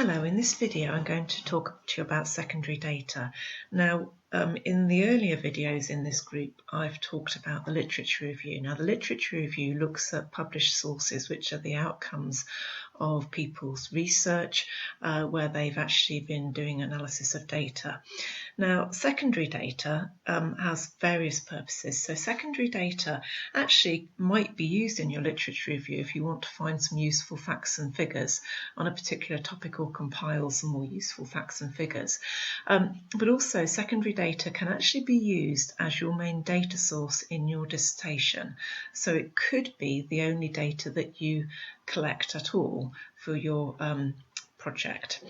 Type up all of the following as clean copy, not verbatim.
Hello, in this video I'm going to talk to you about secondary data. Now, in the earlier videos in this group I've talked about the literature review. Now the literature review looks at published sources, which are the outcomes of people's research where they've actually been doing analysis of data. Now secondary data has various purposes. So secondary data actually might be used in your literature review if you want to find some useful facts and figures on a particular topic or compile some more useful facts and figures. But also secondary data can actually be used as your main data source in your dissertation. So it could be the only data that you collect at all for your project.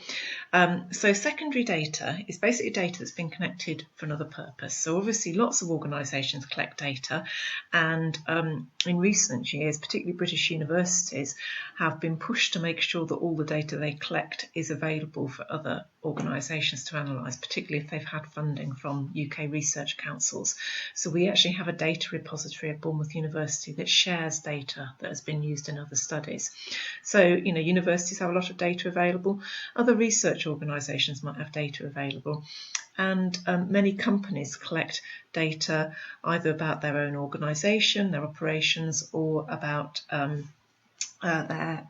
So secondary data is basically data that's been connected for another purpose. So obviously lots of organisations collect data, and in recent years, particularly British universities have been pushed to make sure that all the data they collect is available for other organisations to analyse, particularly if they've had funding from UK research councils. So we actually have a data repository at Bournemouth University that shares data that has been used in other studies. So, universities have a lot of data available. Other research organisations might have data available, and many companies collect data either about their own organisation, their operations, or about their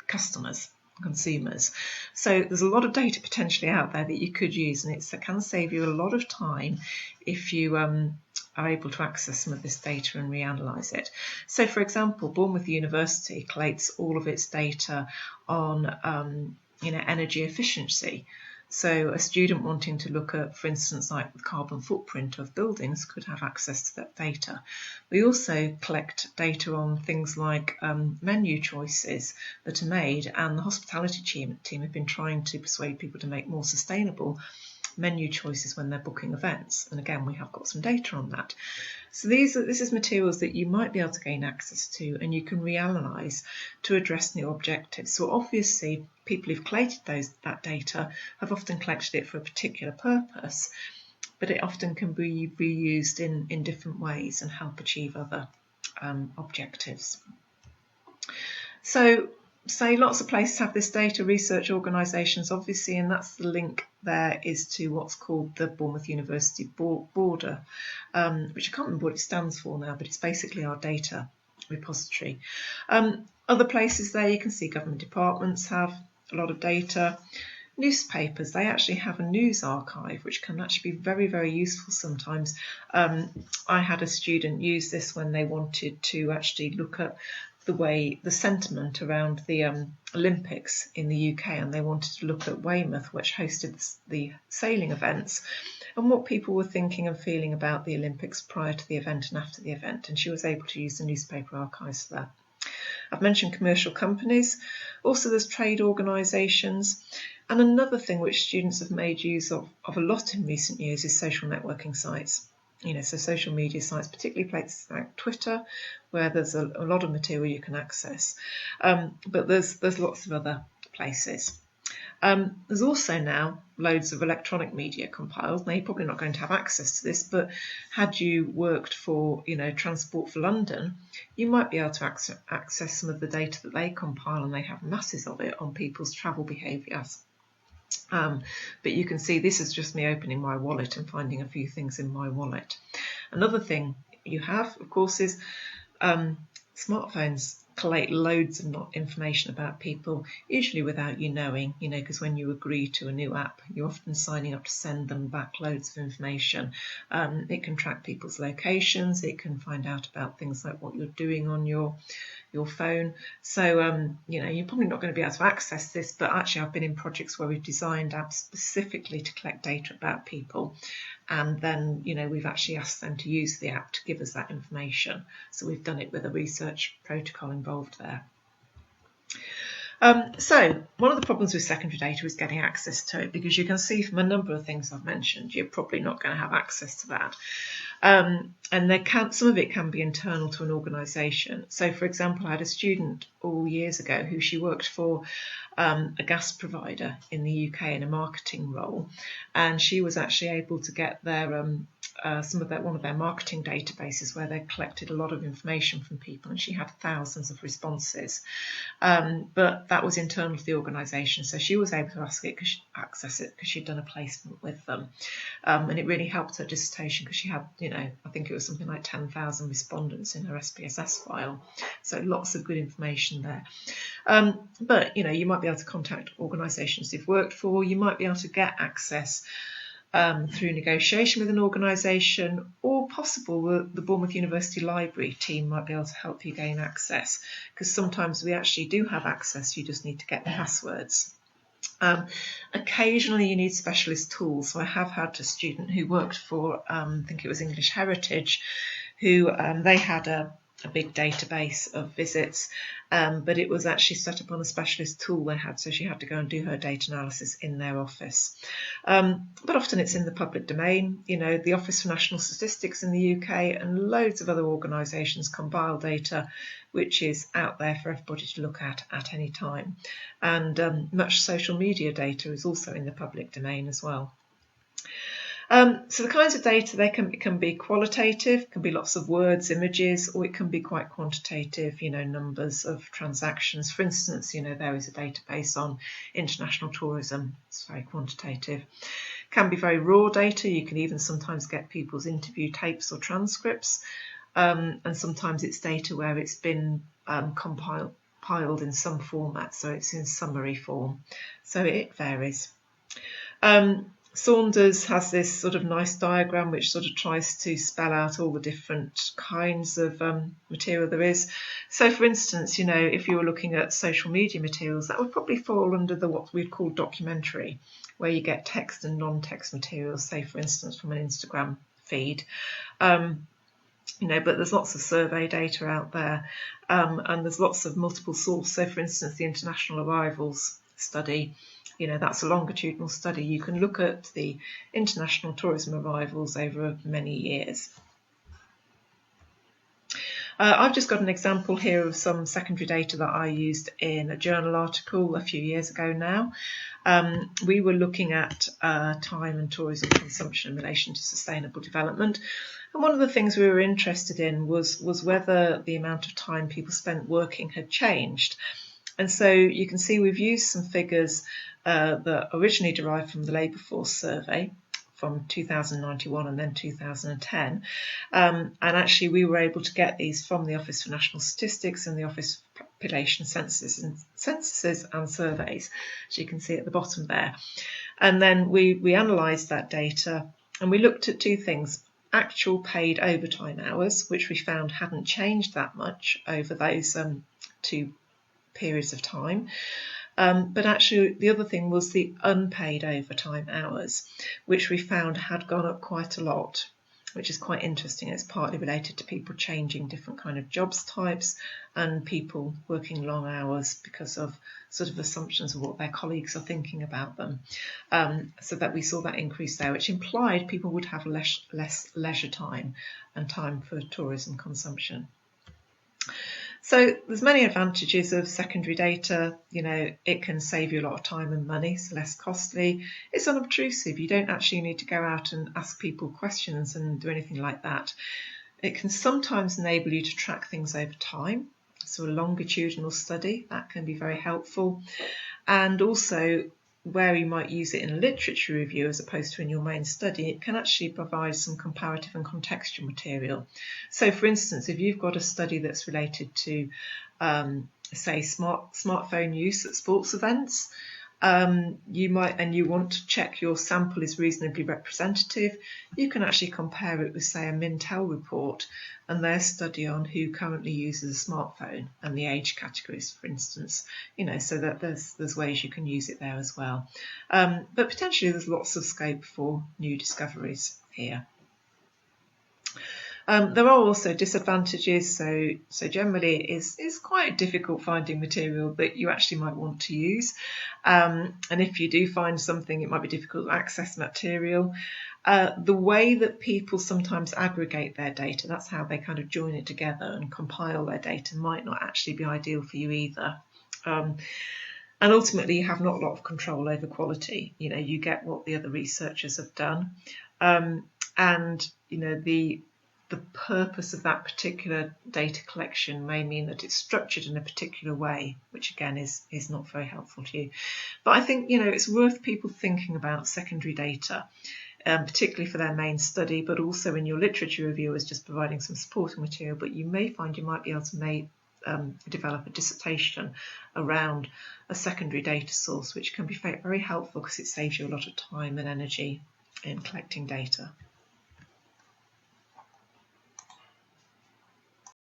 customers, consumers. So there's a lot of data potentially out there that you could use, and it can save you a lot of time if you are able to access some of this data and reanalyse it. So for example, Bournemouth University collates all of its data on energy efficiency. So a student wanting to look at, for instance, like the carbon footprint of buildings could have access to that data. We also collect data on things like menu choices that are made, and the hospitality team have been trying to persuade people to make more sustainable menu choices when they're booking events, and again we have got some data on that. So this is materials that you might be able to gain access to, and you can reanalyse to address new objectives. So obviously people who've collated that data have often collected it for a particular purpose, but it often can be reused in different ways and help achieve other objectives. So lots of places have this data, research organisations obviously, and that's the link there is to what's called the Bournemouth University Border, which I can't remember what it stands for now, but it's basically our data repository. Other places there you can see government departments have a lot of data. Newspapers, they actually have a news archive, which can actually be very, very useful sometimes. I had a student use this when they wanted to actually look at the sentiment around the Olympics in the UK, and they wanted to look at Weymouth, which hosted the sailing events, and what people were thinking and feeling about the Olympics prior to the event and after the event, and she was able to use the newspaper archives for that. I've mentioned commercial companies, also there's trade organisations, and another thing which students have made use of a lot in recent years is social networking sites. So social media sites, particularly places like Twitter, where there's a lot of material you can access, but there's lots of other places. There's also now loads of electronic media compiled. Now you're probably not going to have access to this, but had you worked for Transport for London, you might be able to access some of the data that they compile, and they have masses of it on people's travel behaviours. But you can see this is just me opening my wallet and finding a few things in my wallet. Another thing you have, of course, is smartphones collate loads of information about people, usually without you knowing, because when you agree to a new app, you're often signing up to send them back loads of information. It can track people's locations, it can find out about things like what you're doing on your phone. So, you're probably not going to be able to access this, but actually I've been in projects where we've designed apps specifically to collect data about people, and then, we've actually asked them to use the app to give us that information. So we've done it with a research protocol involved there. So one of the problems with secondary data is getting access to it, because you can see from a number of things I've mentioned, you're probably not going to have access to that. And some of it can be internal to an organisation. So, for example, I had a student all years ago who she worked for a gas provider in the UK in a marketing role, and she was actually able to get their one of their marketing databases where they collected a lot of information from people, and she had thousands of responses. But that was internal to the organisation, so she was able to access it because she'd done a placement with them, and it really helped her dissertation because she had, I think it was something like 10,000 respondents in her SPSS file, so lots of good information there. But you might be able to contact organisations you've worked for. You might be able to get access through negotiation with an organisation, or possible the Bournemouth University Library team might be able to help you gain access, because sometimes we actually do have access, you just need to get the passwords. Occasionally you need specialist tools. So I have had a student who worked for, I think it was English Heritage, who they had a big database of visits, but it was actually set up on a specialist tool they had, so she had to go and do her data analysis in their office. But often it's in the public domain. The Office for National Statistics in the UK and loads of other organisations compile data which is out there for everybody to look at any time. And much social media data is also in the public domain as well. So the kinds of data, it can be qualitative, can be lots of words, images, or it can be quite quantitative, numbers of transactions. For instance, there is a database on international tourism. It's very quantitative. Can be very raw data. You can even sometimes get people's interview tapes or transcripts. And sometimes it's data where it's been compiled in some format, so it's in summary form. So it varies. Saunders has this sort of nice diagram which sort of tries to spell out all the different kinds of material there is. So, for instance, if you were looking at social media materials, that would probably fall under what we'd call documentary, where you get text and non-text materials, say, for instance, from an Instagram feed. But there's lots of survey data out there, and there's lots of multiple source. So, for instance, the International Arrivals Study, that's a longitudinal study. You can look at the international tourism arrivals over many years. I've just got an example here of some secondary data that I used in a journal article a few years ago now. We were looking at time and tourism consumption in relation to sustainable development. And one of the things we were interested in was whether the amount of time people spent working had changed. And so you can see we've used some figures that originally derived from the Labour Force survey from 2091 and then 2010. And actually we were able to get these from the Office for National Statistics and the Office for Population Censuses and Surveys, as you can see at the bottom there. And then we analysed that data and we looked at two things: actual paid overtime hours, which we found hadn't changed that much over those two periods of time. But actually the other thing was the unpaid overtime hours, which we found had gone up quite a lot, which is quite interesting. It's partly related to people changing different kind of jobs types and people working long hours because of sort of assumptions of what their colleagues are thinking about them. So that we saw that increase there, which implied people would have less leisure time and time for tourism consumption. So there's many advantages of secondary data. It can save you a lot of time and money, so less costly. It's unobtrusive. You don't actually need to go out and ask people questions and do anything like that. It can sometimes enable you to track things over time. So a longitudinal study, that can be very helpful. And also, where you might use it in a literature review as opposed to in your main study, it can actually provide some comparative and contextual material. So, for instance, if you've got a study that's related to, say, smartphone use at sports events, you want to check your sample is reasonably representative, you can actually compare it with, say, a Mintel report and their study on who currently uses a smartphone and the age categories, for instance, so that there's ways you can use it there as well. But potentially there's lots of scope for new discoveries here. There are also disadvantages, so generally it is quite difficult finding material that you actually might want to use, and if you do find something, it might be difficult to access material. The way that people sometimes aggregate their data, that's how they kind of join it together and compile their data, might not actually be ideal for you either. And ultimately, you have not a lot of control over quality. You get what the other researchers have done, and the purpose of that particular data collection may mean that it's structured in a particular way, which again is not very helpful to you. But I think it's worth people thinking about secondary data, particularly for their main study, but also in your literature review as just providing some supporting material. But you may find you might be able to develop a dissertation around a secondary data source, which can be very helpful because it saves you a lot of time and energy in collecting data.